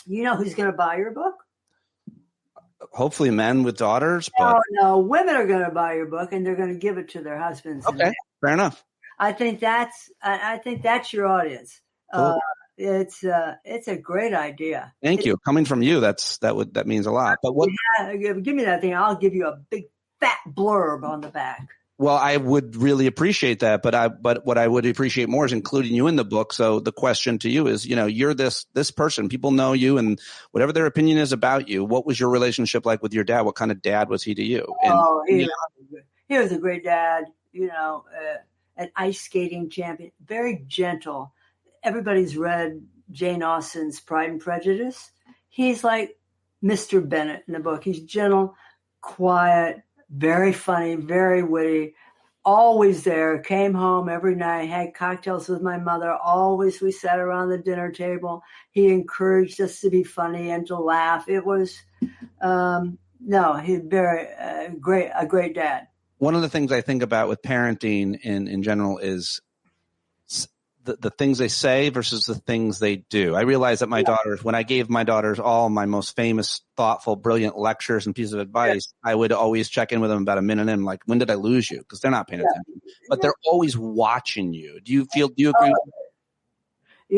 You know who's going to buy your book? Hopefully men with daughters. But No. Women are going to buy your book and they're going to give it to their husbands. Okay. Fair enough. I think that's your audience. Cool. It's a great idea. Thank you. Coming from you, that means a lot. But what? Yeah, give me that thing. I'll give you a big fat blurb on the back. Well, I would really appreciate that, but what I would appreciate more is including you in the book. So the question to you is, you're this person. People know you, and whatever their opinion is about you, what was your relationship like with your dad? What kind of dad was he to you? He was a great dad. An ice skating champion, very gentle. Everybody's read Jane Austen's Pride and Prejudice. He's like Mr. Bennet in the book. He's gentle, quiet, very funny, very witty, always there, came home every night, had cocktails with my mother. Always we sat around the dinner table. He encouraged us to be funny and to laugh. It was, he's very a great dad. One of the things I think about with parenting in general is the things they say versus the things they do. I realize that my daughters, when I gave my daughters all my most famous, thoughtful, brilliant lectures and pieces of advice, I would always check in with them about a minute in, like, when did I lose you? Because they're not paying attention. But they're always watching you. Do you agree? He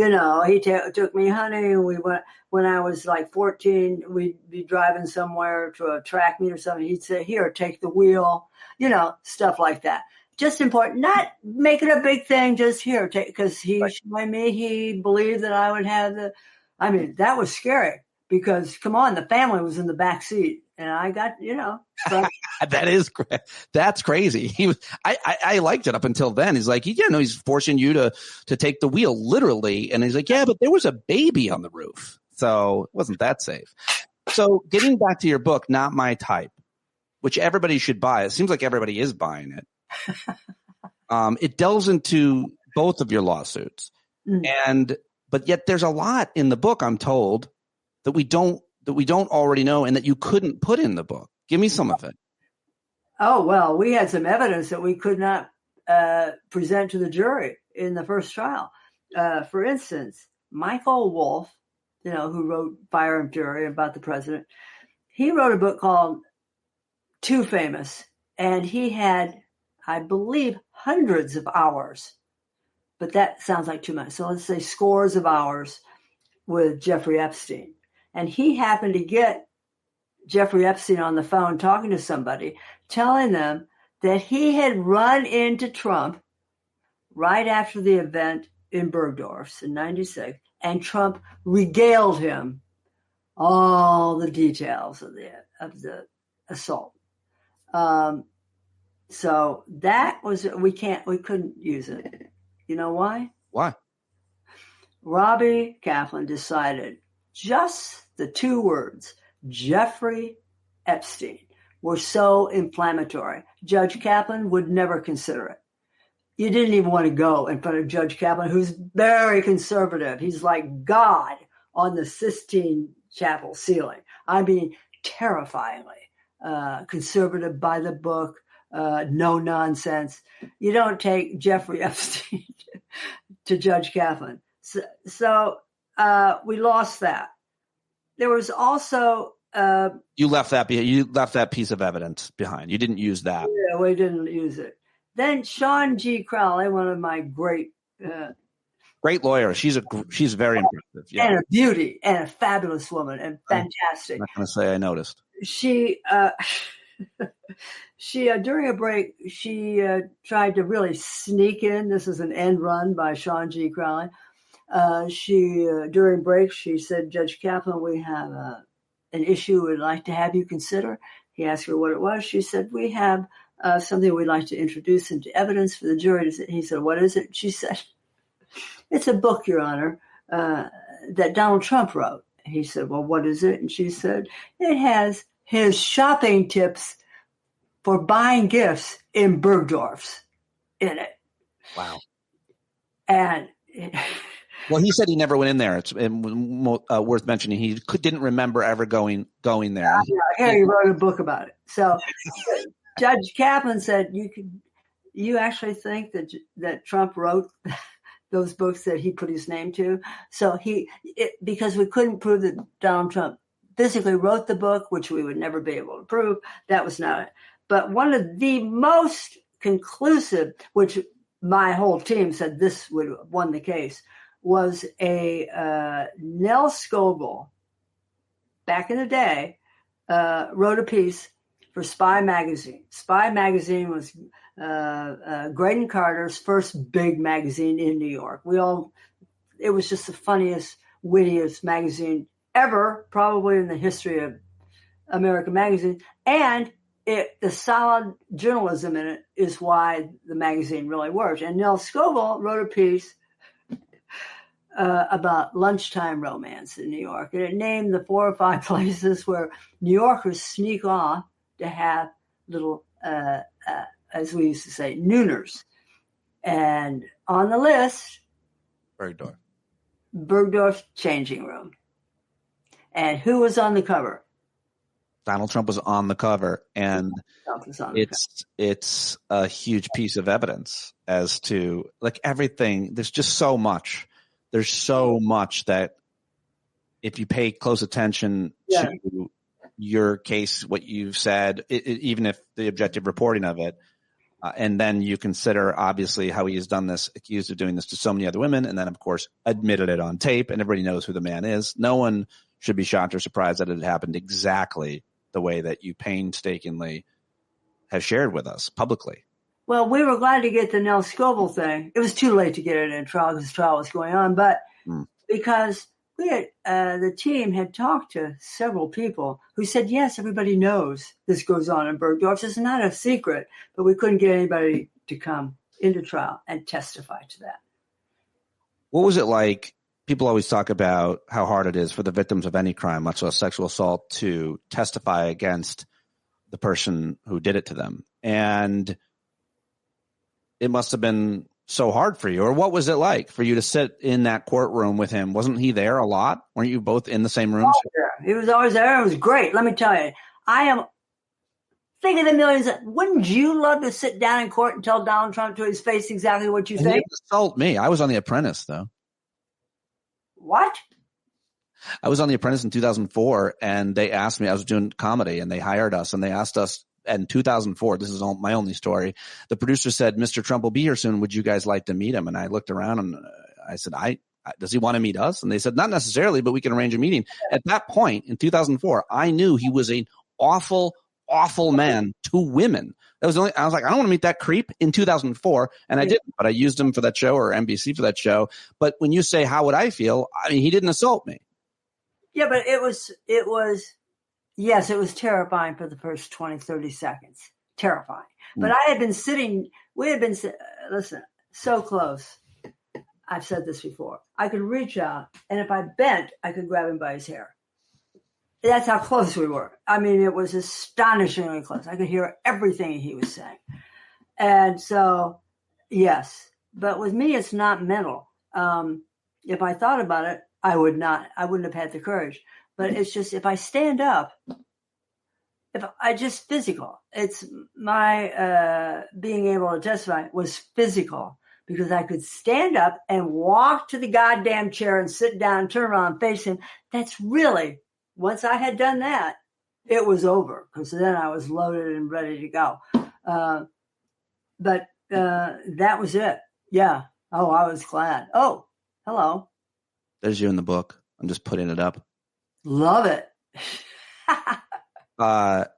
took me hunting. We went when I was like 14. We'd be driving somewhere to a track meet or something. He'd say, "Here, take the wheel." Stuff like that. Just important, not make it a big thing. Just here, take, because he believed that I would have that was scary because come on, the family was in the back seat and I got, That is, that's crazy. I liked it up until then. He's like, he's forcing you to take the wheel literally. And he's like, yeah, but there was a baby on the roof. So it wasn't that safe. So getting back to your book, Not My Type, which everybody should buy. It seems like everybody is buying it. It delves into both of your lawsuits. But yet there's a lot in the book, I'm told, that we don't already know and that you couldn't put in the book. Give me some of it. Oh, well, we had some evidence that we could not present to the jury in the first trial. For instance, Michael Wolff, who wrote Fire and Fury about the president, he wrote a book called Too Famous, and he had, I believe, hundreds of hours, but that sounds like too much. So let's say scores of hours with Jeffrey Epstein. And he happened to get Jeffrey Epstein on the phone talking to somebody, telling them that he had run into Trump right after the event in Bergdorf's in 96, and Trump regaled him all the details of the assault. So that was, we couldn't use it. You know why? Why? Robbie Kaplan decided just the two words, Jeffrey Epstein, were so inflammatory. Judge Kaplan would never consider it. You didn't even want to go in front of Judge Kaplan, who's very conservative. He's like God on the Sistine Chapel ceiling. I mean, terrifyingly conservative, by the book, no nonsense. You don't take Jeffrey Epstein to Judge Kaplan. So we lost that. There was also you left that piece of evidence behind. You didn't use that. Yeah, we didn't use it. Then Sean G. Crowley, one of my great lawyer. She's very impressive. Yeah. And a beauty and a fabulous woman and fantastic. I'm not going to say I noticed. She during a break, she tried to really sneak in. This is an end run by Sean G. Crowley. During break, she said, Judge Kaplan, we have an issue we'd like to have you consider. He asked her what it was. She said, we have something we'd like to introduce into evidence for the jury. He said, what is it? She said, it's a book, Your Honor, that Donald Trump wrote. He said, well, what is it? And she said, it has his shopping tips for buying gifts in Bergdorf's in it. Wow. And well, he said he never went in there. It's worth mentioning. He didn't remember ever going there. He wrote a book about it. So Judge Kaplan said, you actually think that Trump wrote those books that he put his name to? So because we couldn't prove that Donald Trump physically wrote the book, which we would never be able to prove, that was not it. But one of the most conclusive, which my whole team said this would have won the case, was a Nell Scoville, back in the day, wrote a piece for Spy Magazine. Spy Magazine was Graydon Carter's first big magazine in New York. It was just the funniest, wittiest magazine ever, probably in the history of American magazine. And the solid journalism in it is why the magazine really worked. And Nell Scoville wrote a piece about lunchtime romance in New York. And it named the 4 or 5 places where New Yorkers sneak off to have little, as we used to say, nooners. And on the list, Bergdorf's changing room. And who was on the cover? Donald Trump was on the cover, and it's a huge piece of evidence as to everything. There's just so much. There's so much that if you pay close attention to your case, what you've said, even if the objective reporting of it, and then you consider obviously how he has done this, accused of doing this to so many other women, and then of course admitted it on tape, and everybody knows who the man is. No one should be shocked or surprised that it happened exactly the way that you painstakingly have shared with us publicly. Well, we were glad to get the Nell Scoville thing. It was too late to get it in trial because the trial was going on, but because we had, the team had talked to several people who said, yes, everybody knows this goes on in Bergdorf's. It's not a secret, but we couldn't get anybody to come into trial and testify to that. What was it like? People always talk about how hard it is for the victims of any crime, much less sexual assault, to testify against the person who did it to them. And it must have been so hard for you. Or what was it like for you to sit in that courtroom with him? Wasn't he there a lot? Weren't you both in the same room? He was always there. It was great. Let me tell you, I am Think of the millions. Wouldn't you love to sit down in court and tell Donald Trump to his face exactly what you He think? didn't insult me. I was on The Apprentice, though. What? I was on The Apprentice in 2004, and they asked me, I was doing comedy, and they hired us, and they asked us in 2004, this is my only story, the producer said, Mr. Trump will be here soon. Would you guys like to meet him? And I looked around, and I said, does he want to meet us? And they said, not necessarily, but we can arrange a meeting. At that point, in 2004, I knew he was an awful man to women. That was I was like, I don't want to meet that creep in 2004. And I didn't, but I used him for that show, or NBC for that show. But when you say, how would I feel? I mean, he didn't assault me. Yeah, but it was terrifying for the first 20, 30 seconds. Terrifying. But we had been, listen, so close. I've said this before. I could reach out, and if I bent, I could grab him by his hair. That's how close we were. I mean, it was astonishingly close. I could hear everything he was saying. And so, yes. But with me, it's not mental. If I thought about it, I wouldn't have had the courage. But it's just, if I stand up, just physical. It's my being able to testify was physical, because I could stand up and walk to the goddamn chair and sit down, turn around and face him. That's really, once I had done that, it was over, because then I was loaded and ready to go. But that was it. Yeah. Oh, I was glad. Oh, hello. There's you in the book. I'm just putting it up. Love it.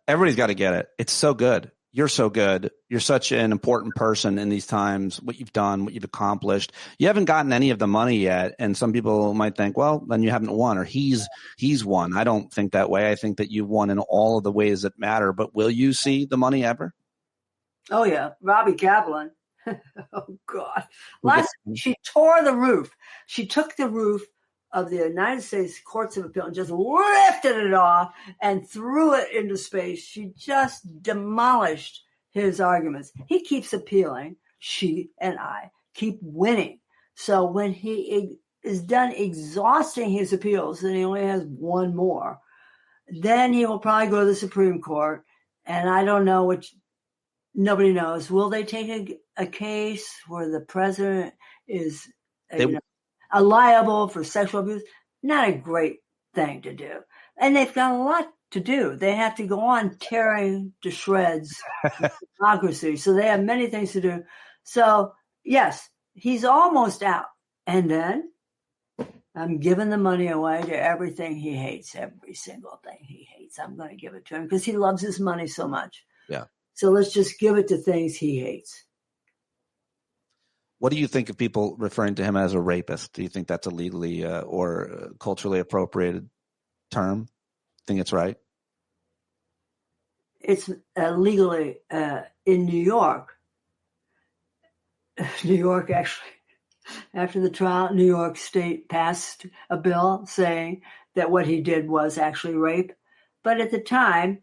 Everybody's got to get it. It's so good. You're so good. You're such an important person in these times, what you've done, what you've accomplished. You haven't gotten any of the money yet. And some people might think, well, then you haven't won, or he's won. I don't think that way. I think that you've won in all of the ways that matter. But will you see the money ever? Oh, yeah. Robbie Kaplan. Oh, God. She tore the roof. She took the roof of the United States Courts of Appeal and just lifted it off and threw it into space. She just demolished his arguments. He keeps appealing. She and I keep winning. So when he is done exhausting his appeals, and he only has one more, then he will probably go to the Supreme Court. And I don't know, which nobody knows. Will they take a case where the president is liable for sexual abuse? Not a great thing to do. And they've got a lot to do. They have to go on tearing to shreds democracy. So they have many things to do. So, yes, he's almost out. And then I'm giving the money away to everything he hates, every single thing he hates. I'm going to give it to him because he loves his money so much. Yeah. So let's just give it to things he hates. What do you think of people referring to him as a rapist? Do you think that's a legally or culturally appropriated term? Think it's right? It's legally in New York. New York, actually, after the trial, New York State passed a bill saying that what he did was actually rape. But at the time,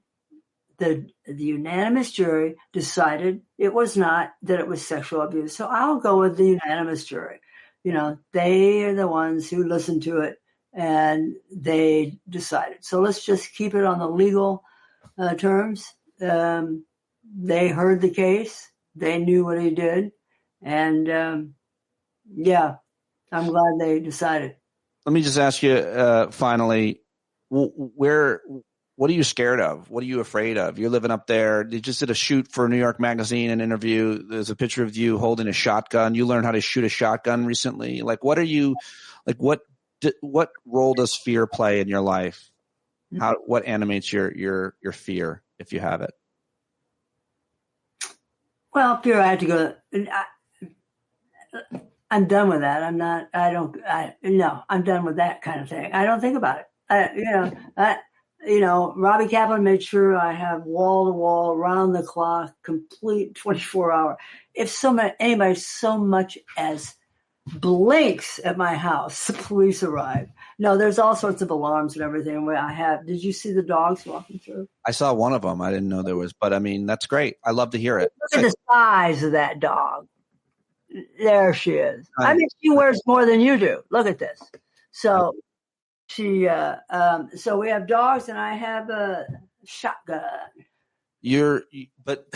the unanimous jury decided it was not, that it was sexual abuse. So I'll go with the unanimous jury. You know, they are the ones who listened to it and they decided. So let's just keep it on the legal terms. They heard the case. They knew what he did. And yeah, I'm glad they decided. Let me just ask you finally, what are you scared of? What are you afraid of? You're living up there. You just did a shoot for New York Magazine, an interview. There's a picture of you holding a shotgun. You learned how to shoot a shotgun recently. Like, what are you, like, what role does fear play in your life? What animates your fear, if you have it? Well, fear, I have to go. I'm done with that. I'm done with that kind of thing. I don't think about it. Robbie Kaplan made sure I have wall to wall, round the clock, complete 24-hour. If anybody so much as blinks at my house, the police arrive. No, there's all sorts of alarms and everything. Did you see the dogs walking through? I saw one of them. I didn't know there was, but I mean, that's great. I love to hear it. Look at the size of that dog. There she is. I mean, she wears more than you do. Look at this. So so we have dogs and I have a shotgun. But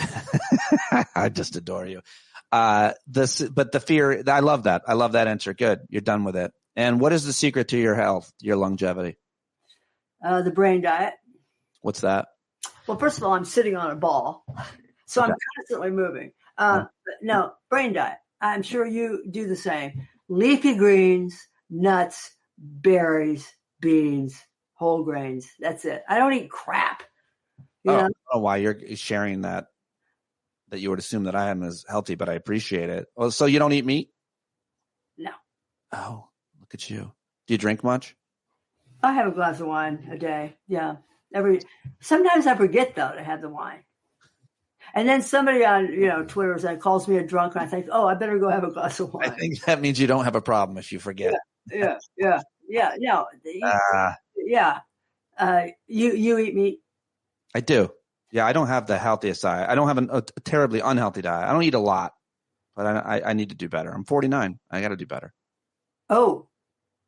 I just adore you. But the fear, I love that. I love that answer. Good. You're done with it. And what is the secret to your health, your longevity? The brain diet. What's that? Well, first of all, I'm sitting on a ball, so okay. I'm constantly moving. No, brain diet. I'm sure you do the same. Leafy greens, nuts, berries, beans, whole grains. That's it. I don't eat crap. I don't know why you're sharing that you would assume that I am as healthy, but I appreciate it. Well, so you don't eat meat? No. Oh, look at you. Do you drink much? I have a glass of wine a day. Yeah. Sometimes I forget though to have the wine. And then somebody on, Twitter calls me a drunk and I think, I better go have a glass of wine. I think that means you don't have a problem if you forget. Yeah. No. You eat meat? I do. Yeah, I don't have the healthiest diet. I don't have a terribly unhealthy diet. I don't eat a lot, but I need to do better. I'm 49. I got to do better. Oh,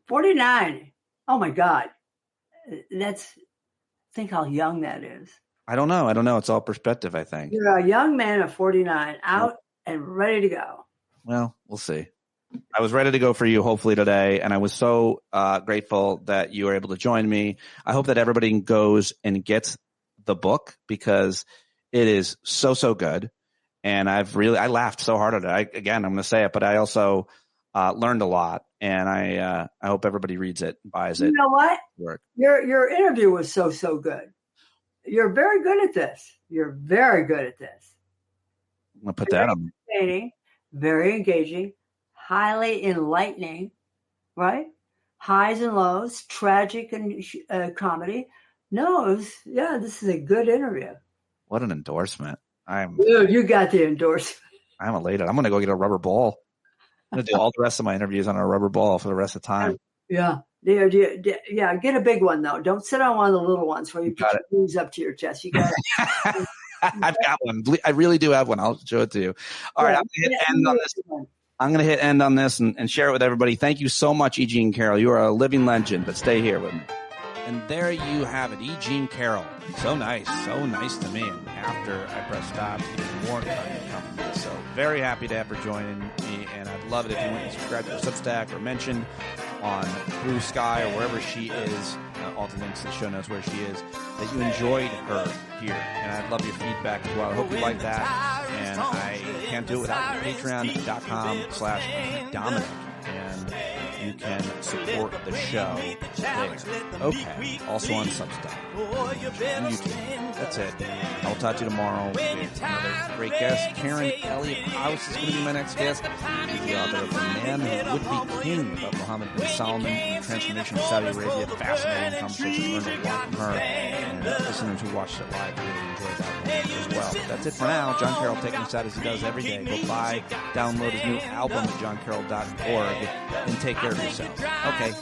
49. Oh, my God. Think how young that is. I don't know. It's all perspective, I think. You're a young man of 49, out and ready to go. Well, we'll see. I was ready to go for you, hopefully, today, and I was so grateful that you were able to join me. I hope that everybody goes and gets the book because it is so good. And I laughed so hard at it. I'm going to say it, but I also learned a lot. And I hope everybody reads it, buys it. You know what? Work. Your interview was so good. You're very good at this. I'm going to put that on. Entertaining, very engaging, highly enlightening, right? Highs and lows, tragic and comedy. No, this is a good interview. What an endorsement. Dude, you got the endorsement. I'm elated. I'm going to go get a rubber ball. I'm going to do all the rest of my interviews on a rubber ball for the rest of the time. Yeah. Yeah, get a big one, though. Don't sit on one of the little ones where you put your knees up to your chest. You got it. I've got one. I really do have one. I'll show it to you. All right, I'm going to hit end on this. I'm going to hit end on this and share it with everybody. Thank you so much, E. Jean Carroll. You are a living legend, but stay here with me. And there you have it, E. Jean Carroll. So nice to me. And after I press stop, even more kind to come from me. So very happy to have her joining me, and I'd love it if you went and subscribed to her Substack or mentioned on Blue Sky or wherever she is, all the links to the show notes where she is, that you enjoyed her here. And I'd love your feedback as well. I hope you like that. And I can't do it without you. Patreon.com/Dominic. And you can support the show there. Okay. Also on Substack. YouTube. That's it. I'll talk to you tomorrow with another great guest. Karen Elliott House is going to be my next guest. She's the author of The Man Who Would Be King about Mohammed bin Salman and the transformation of Saudi Arabia. Fascinating conversation. Learned a lot from her. And listeners who watched it live really enjoyed that one as well. But that's it for now. John Carroll taking us out as he does every day. Go buy, download his new album at johncarroll.org and take care of yourself. Okay.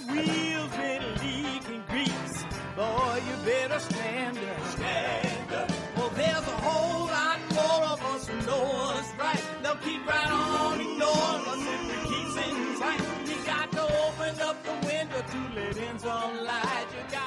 Boy, you better stand up. Well, there's a whole lot more of us who know us right. They'll keep right on ignoring us if we keep sitting tight. You got to open up the window to let in some light. You got